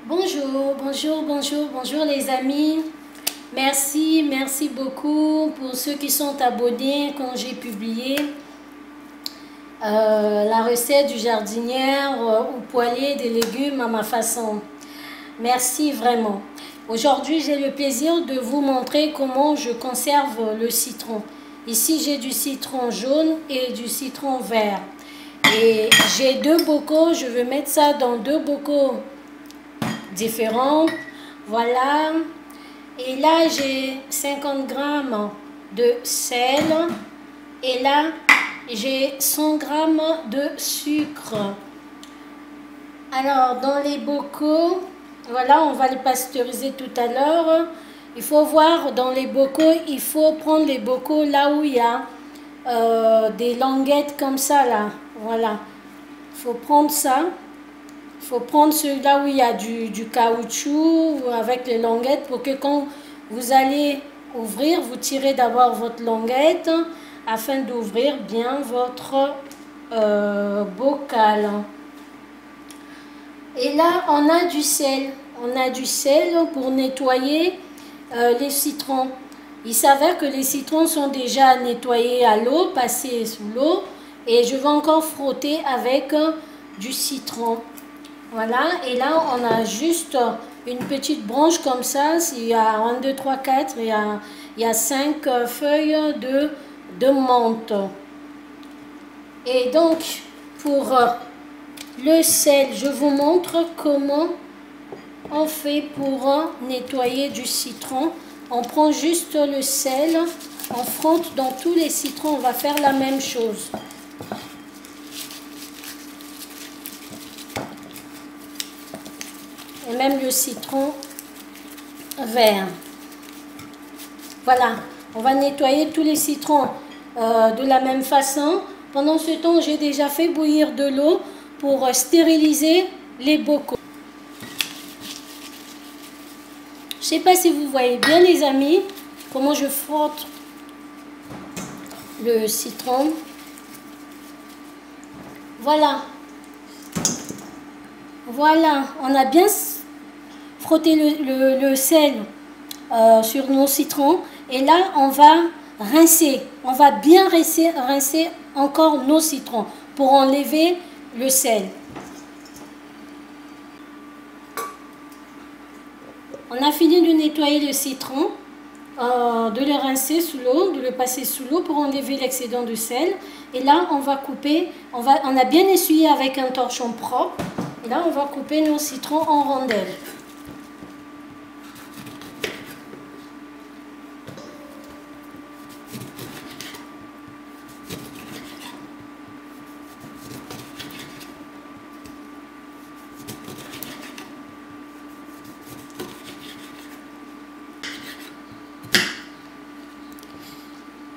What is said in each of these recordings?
Bonjour, bonjour, bonjour, bonjour les amis. Merci beaucoup pour ceux qui sont abonnés quand j'ai publié la recette du jardinière au poêlé des légumes à ma façon. Merci vraiment. Aujourd'hui, j'ai le plaisir de vous montrer comment je conserve le citron. Ici, j'ai du citron jaune et du citron vert. Et j'ai deux bocaux, je vais mettre ça dans deux bocaux différentes. Voilà. Et là, j'ai 50 grammes de sel. Et là, j'ai 100 grammes de sucre. Alors, dans les bocaux, voilà, on va les pasteuriser tout à l'heure. Il faut voir dans les bocaux, il faut prendre les bocaux là où il y a des languettes comme ça, là. Voilà. Il faut prendre ça. Il faut prendre celui-là où il y a du caoutchouc avec les languettes pour que quand vous allez ouvrir, vous tirez d'abord votre languette afin d'ouvrir bien votre bocal. Et là, on a du sel. On a du sel pour nettoyer les citrons. Il s'avère que les citrons sont déjà nettoyés à l'eau, passés sous l'eau. Et je vais encore frotter avec du citron. Voilà, et là on a juste une petite branche comme ça. Il y a 1, 2, 3, 4, il y a 5 feuilles de menthe. Et donc pour le sel, je vous montre comment on fait pour nettoyer du citron. On prend juste le sel, on frotte dans tous les citrons, on va faire la même chose. Et même le citron vert. Voilà, on va nettoyer tous les citrons de la même façon. Pendant ce temps, j'ai déjà fait bouillir de l'eau pour stériliser les bocaux. Je ne sais pas si vous voyez bien les amis, comment je frotte le citron. Voilà. Voilà, on a bien frotter le sel sur nos citrons et là on va rincer, on va bien rincer encore nos citrons pour enlever le sel. On a fini de nettoyer le citron, de le rincer sous l'eau, de le passer sous l'eau pour enlever l'excédent de sel. Et là on va couper, on a bien essuyé avec un torchon propre. Et là on va couper nos citrons en rondelles.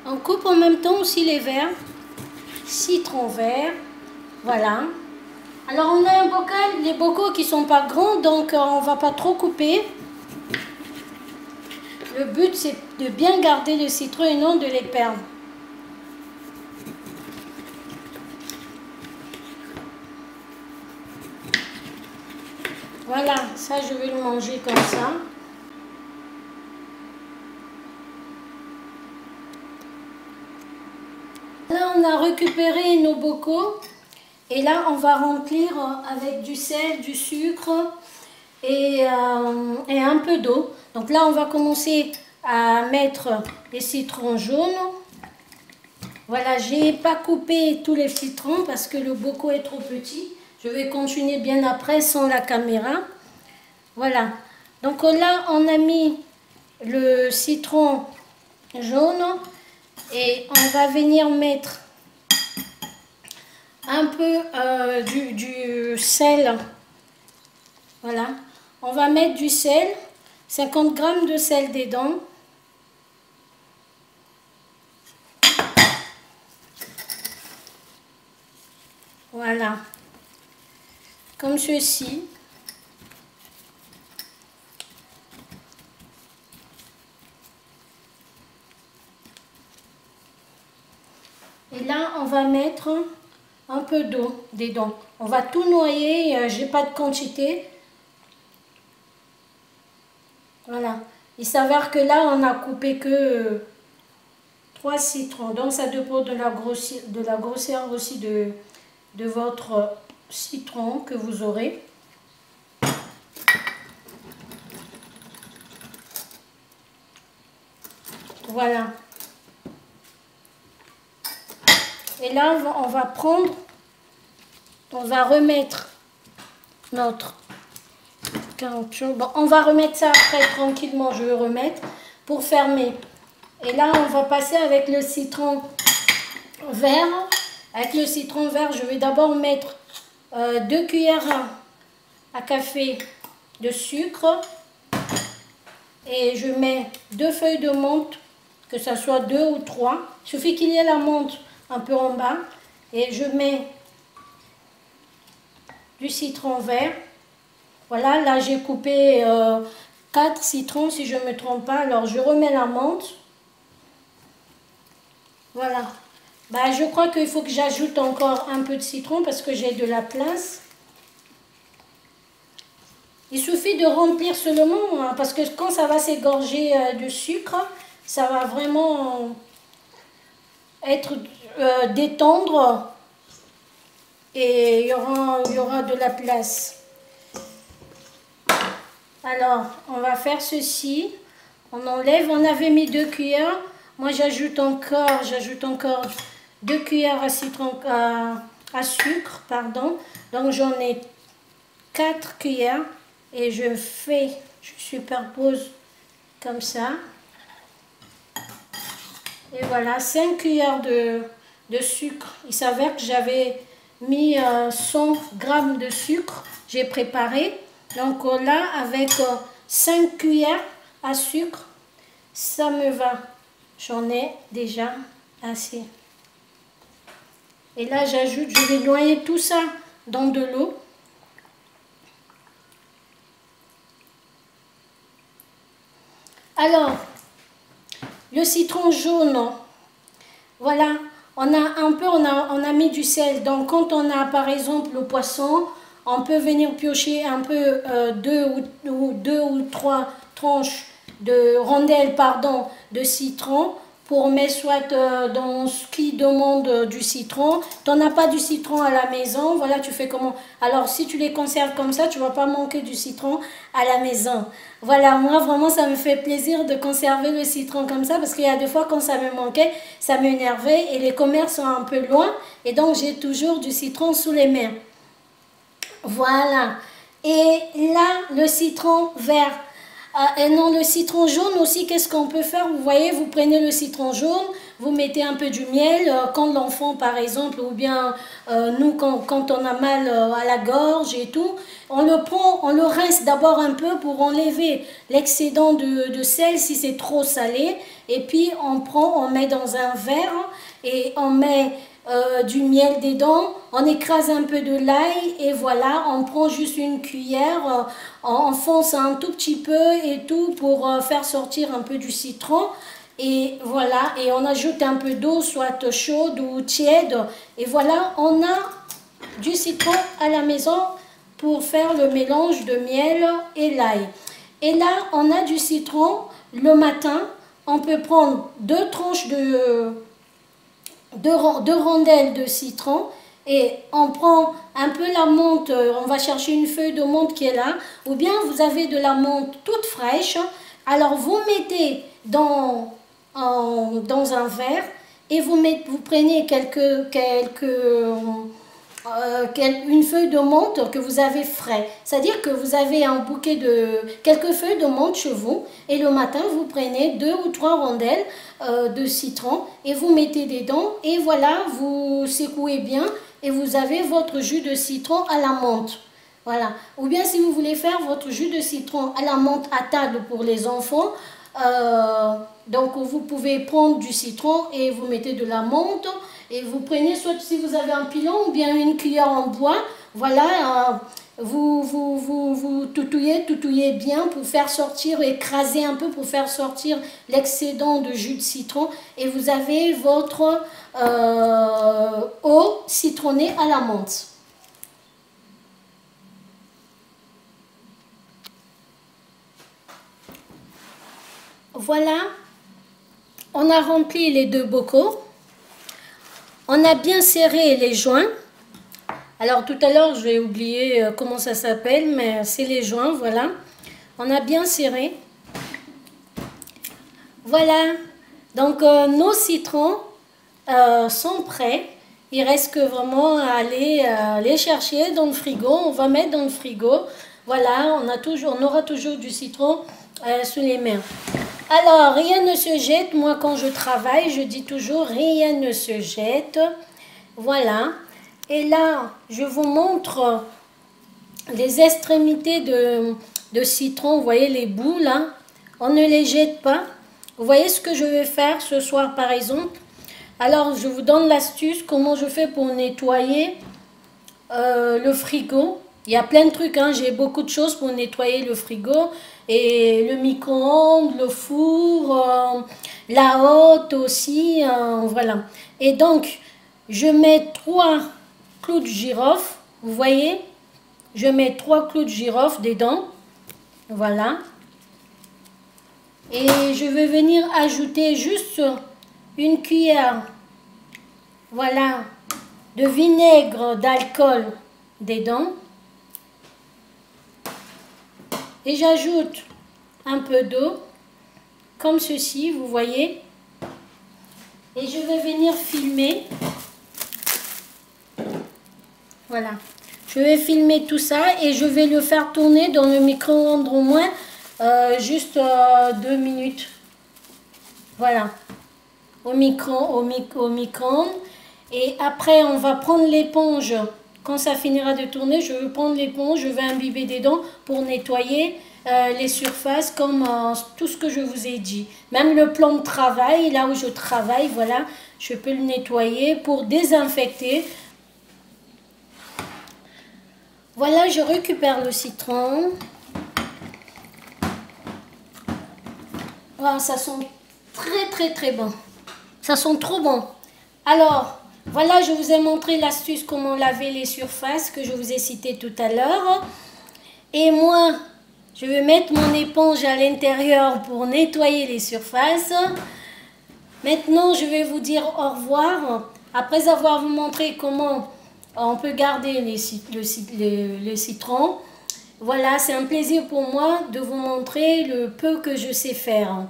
On coupe en même temps aussi les verts, citron vert, voilà. Alors on a un bocal, les bocaux qui sont pas grands, donc on va pas trop couper. Le but c'est de bien garder le citron et non de les perdre. Voilà, ça je vais le manger comme ça. Là on a récupéré nos bocaux et là on va remplir avec du sel, du sucre et un peu d'eau. Donc là on va commencer à mettre les citrons jaunes. Voilà, j'ai pas coupé tous les citrons parce que le bocal est trop petit. Je vais continuer bien après sans la caméra. Voilà, donc là on a mis le citron jaune et on va venir mettre un peu du sel. Voilà, on va mettre du sel, 50 grammes de sel dedans. Voilà, comme ceci. Et là, on va mettre un peu d'eau dedans. On va tout noyer, j'ai pas de quantité. Voilà. Il s'avère que là, on a coupé que 3 citrons. Donc, ça dépend de la grosseur aussi de votre citron que vous aurez. Voilà. Et là, on va prendre, on va remettre notre caoutchouc. Bon, on va remettre ça après tranquillement, je vais remettre pour fermer. Et là, on va passer avec le citron vert. Avec le citron vert, je vais d'abord mettre 2 cuillères à café de sucre. Et je mets 2 feuilles de menthe, que ce soit 2 ou 3. Il suffit qu'il y ait la menthe un peu en bas. Et je mets du citron vert. Voilà, là j'ai coupé 4 citrons si je ne me trompe pas. Alors je remets la menthe. Voilà. Bah, je crois qu'il faut que j'ajoute encore un peu de citron parce que j'ai de la place. Il suffit de remplir seulement, hein, parce que quand ça va s'égorger de sucre, ça va vraiment être détendre et il y aura de la place. Alors, on va faire ceci. On enlève, on avait mis 2 cuillères. Moi, j'ajoute encore 2 cuillères à sucre, pardon. Donc, j'en ai 4 cuillères et je superpose comme ça. Et voilà, 5 cuillères de sucre. Il s'avère que j'avais mis 100 grammes de sucre. J'ai préparé. Donc là, avec 5 cuillères à sucre, ça me va. J'en ai déjà assez. Et là, j'ajoute, je vais noyer tout ça dans de l'eau. Alors, le citron jaune, voilà, on a mis du sel. Donc, quand on a par exemple le poisson, on peut venir piocher un peu 2 ou 3 tranches de rondelles, pardon, de citron pour mettre soit dans ce qui demande du citron. Tu n'en as pas du citron à la maison, voilà, tu fais comment? Alors, si tu les conserves comme ça, tu ne vas pas manquer du citron à la maison. Voilà, moi, vraiment, ça me fait plaisir de conserver le citron comme ça parce qu'il y a des fois, quand ça me manquait, ça m'énervait et les commerces sont un peu loin et donc j'ai toujours du citron sous les mains. Voilà. Et là, le citron vert. Et non, le citron jaune aussi, qu'est-ce qu'on peut faire? Vous voyez, vous prenez le citron jaune, vous mettez un peu du miel, quand l'enfant par exemple, ou bien nous quand on a mal à la gorge et tout, on le prend, on le rince d'abord un peu pour enlever l'excédent de sel si c'est trop salé, et puis on met dans un verre et on met du miel dedans, on écrase un peu de l'ail et voilà, on prend juste une cuillère, on enfonce un tout petit peu et tout pour faire sortir un peu du citron et voilà, et on ajoute un peu d'eau, soit chaude ou tiède et voilà, on a du citron à la maison pour faire le mélange de miel et l'ail. Et là, on a du citron le matin, on peut prendre 2 tranches deux rondelles de citron et on prend un peu la menthe, on va chercher une feuille de menthe qui est là, ou bien vous avez de la menthe toute fraîche, alors vous mettez dans un verre et vous prenez une feuille de menthe que vous avez frais. C'est-à-dire que vous avez un bouquet de quelques feuilles de menthe chez vous et le matin vous prenez 2 ou 3 rondelles de citron et vous mettez dedans et voilà, vous secouez bien et vous avez votre jus de citron à la menthe. Voilà. Ou bien si vous voulez faire votre jus de citron à la menthe à table pour les enfants, donc vous pouvez prendre du citron et vous mettez de la menthe et vous prenez soit si vous avez un pilon ou bien une cuillère en bois, voilà, vous toutouillez bien pour faire sortir, écraser un peu pour faire sortir l'excédent de jus de citron et vous avez votre eau citronnée à la menthe. voilà, on a rempli les 2 bocaux. On a bien serré les joints. Alors tout à l'heure, je vais oublier comment ça s'appelle, mais c'est les joints, voilà. On a bien serré. Voilà, donc nos citrons sont prêts. Il reste que vraiment à aller les chercher dans le frigo. On va mettre dans le frigo. Voilà, on aura toujours du citron sous les mains. Alors, rien ne se jette. Moi, quand je travaille, je dis toujours rien ne se jette. Voilà. Et là, je vous montre les extrémités de citron. Vous voyez les bouts là. On ne les jette pas. Vous voyez ce que je vais faire ce soir par exemple. Alors je vous donne l'astuce comment je fais pour nettoyer le frigo. Il y a plein de trucs, hein. J'ai beaucoup de choses pour nettoyer le frigo. Et le micro-ondes, le four, la hotte aussi. Voilà. Et donc je mets 3 clous de girofle. Vous voyez, je mets 3 clous de girofle dedans. Voilà. Et je vais venir ajouter juste une cuillère, voilà, de vinaigre d'alcool dedans. Et j'ajoute un peu d'eau, comme ceci, vous voyez. Et je vais venir filmer. Voilà. Je vais filmer tout ça et je vais le faire tourner dans le micro-ondes au moins juste 2 minutes. Voilà. Au micro-ondes. Et après, on va prendre l'éponge. Quand ça finira de tourner, je vais prendre l'éponge, je vais imbiber dedans pour nettoyer les surfaces comme tout ce que je vous ai dit. Même le plan de travail, là où je travaille, voilà, je peux le nettoyer pour désinfecter. Voilà, je récupère le citron. Voilà, ça sent très bon. Ça sent trop bon. Alors, voilà, je vous ai montré l'astuce comment laver les surfaces que je vous ai cité tout à l'heure. Et moi, je vais mettre mon éponge à l'intérieur pour nettoyer les surfaces. Maintenant, je vais vous dire au revoir. Après avoir vous montré comment on peut garder le citron. Voilà, c'est un plaisir pour moi de vous montrer le peu que je sais faire.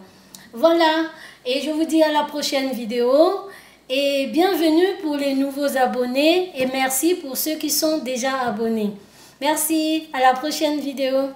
Voilà, et je vous dis à la prochaine vidéo. Et bienvenue pour les nouveaux abonnés. Et merci pour ceux qui sont déjà abonnés. Merci, à la prochaine vidéo.